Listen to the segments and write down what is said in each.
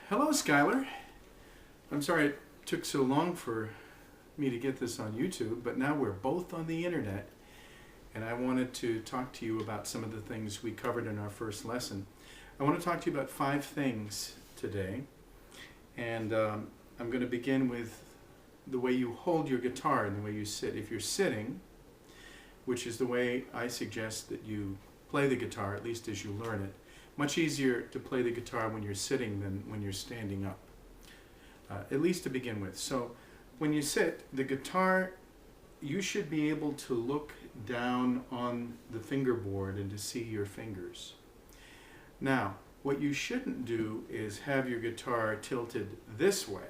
Hello, Skylar. I'm sorry it took so long for me to get this on YouTube, but now we're both on the internet, and I wanted to talk to you about some of the things we covered in our first lesson. I want to talk to you about 5 things today, and I'm going to begin with the way you hold your guitar and the way you sit. If you're sitting, which is the way I suggest that you play the guitar, at least as you learn it, much easier to play the guitar when you're sitting than when you're standing up, at least to begin with. So when you sit, the guitar, you should be able to look down on the fingerboard and to see your fingers. Now, what you shouldn't do is have your guitar tilted this way.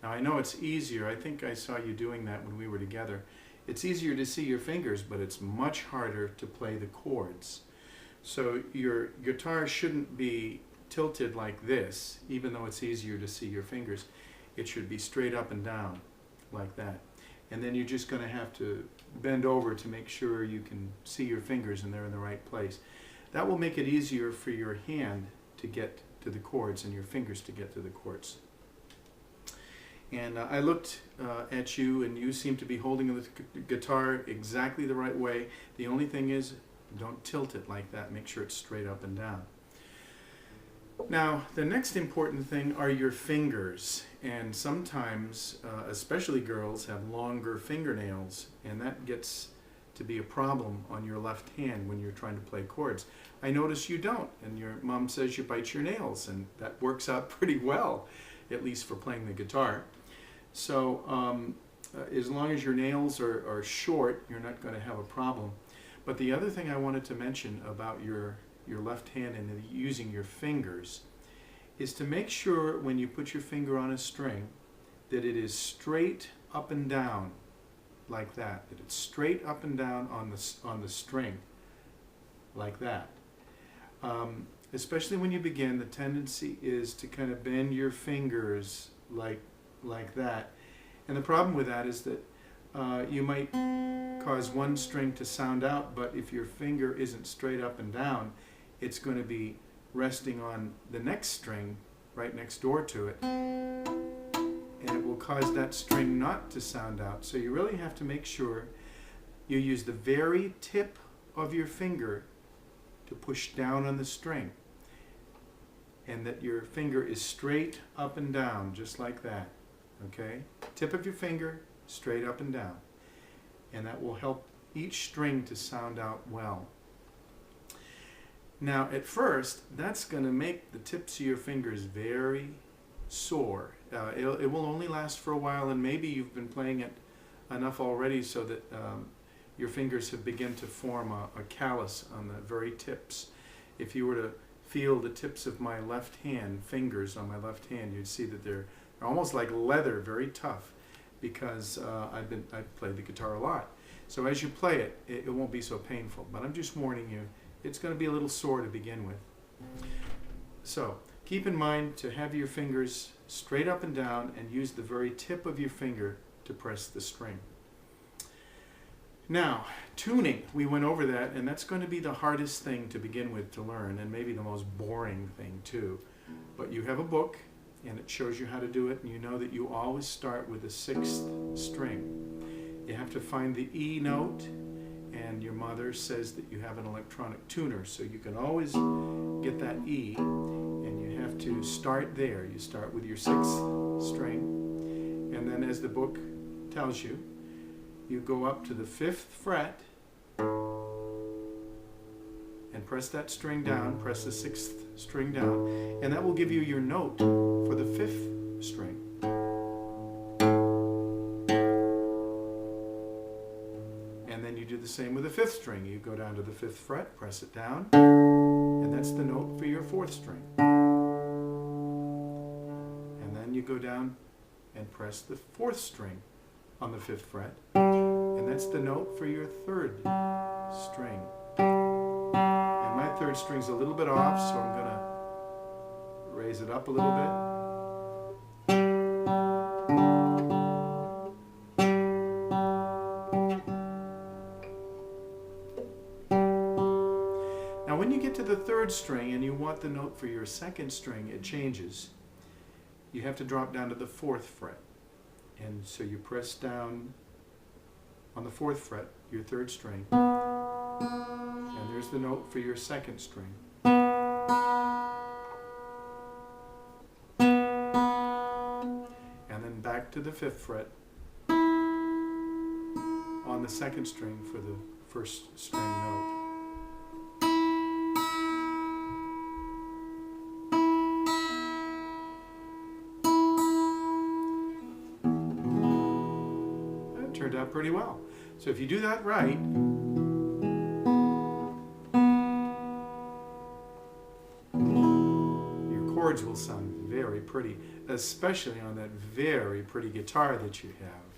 Now, I know it's easier. I think I saw you doing that when we were together. It's easier to see your fingers, but it's much harder to play the chords. So your guitar shouldn't be tilted like this, even though it's easier to see your fingers. It should be straight up and down like that. And then you're just going to have to bend over to make sure you can see your fingers and they're in the right place. That will make it easier for your hand to get to the chords and your fingers to get to the chords. And I looked at you, and you seem to be holding the guitar exactly the right way. The only thing is, don't tilt it like that. Make sure it's straight up and down. Now, the next important thing are your fingers. And sometimes, especially girls, have longer fingernails, and that gets to be a problem on your left hand when you're trying to play chords. I notice you don't, and your mom says you bite your nails, and that works out pretty well, at least for playing the guitar. So as long as your nails are short, you're not going to have a problem. But the other thing I wanted to mention about your left hand and using your fingers is to make sure when you put your finger on a string that it is straight up and down like that. That it's straight up and down on the string like that. Especially when you begin, the tendency is to kind of bend your fingers like that. And the problem with that is that you might cause one string to sound out, but if your finger isn't straight up and down, it's going to be resting on the next string right next door to it, and it will cause that string not to sound out. So you really have to make sure you use the very tip of your finger to push down on the string, and that your finger is straight up and down, just like that. Okay? Tip of your finger, straight up and down. And that will help each string to sound out well. Now, at first, that's going to make the tips of your fingers very sore. It will only last for a while, and maybe you've been playing it enough already so that your fingers have begun to form a callus on the very tips. If you were to feel the tips of my left hand, fingers on my left hand, you'd see that they're almost like leather, very tough, because I've played the guitar a lot. So as you play it, it won't be so painful. But I'm just warning you, it's going to be a little sore to begin with. So keep in mind to have your fingers straight up and down and use the very tip of your finger to press the string. Now, tuning, we went over that, and that's going to be the hardest thing to begin with to learn, and maybe the most boring thing too. But you have a book, and it shows you how to do it, and you know that you always start with the 6th string. You have to find the E note, and your mother says that you have an electronic tuner, so you can always get that E, and you have to start there. You start with your 6th string, and then as the book tells you, you go up to the 5th fret and press that string down, press the 6th string down, and that will give you your note for the 5th string. And then you do the same with the 5th string. You go down to the 5th fret, press it down, and that's the note for your 4th string. And then you go down and press the 4th string on the 5th fret, and that's the note for your 3rd string. And my 3rd string's a little bit off, so I'm going to raise it up a little bit. Now when you get to the 3rd string and you want the note for your 2nd string, it changes. you have to drop down to the 4th fret. And so you press down on the 4th fret, your 3rd string, and there's the note for your 2nd string. And then back to the 5th fret on the 2nd string for the 1st string note. That turned out pretty well. So if you do that right, your chords will sound very pretty, especially on that very pretty guitar that you have.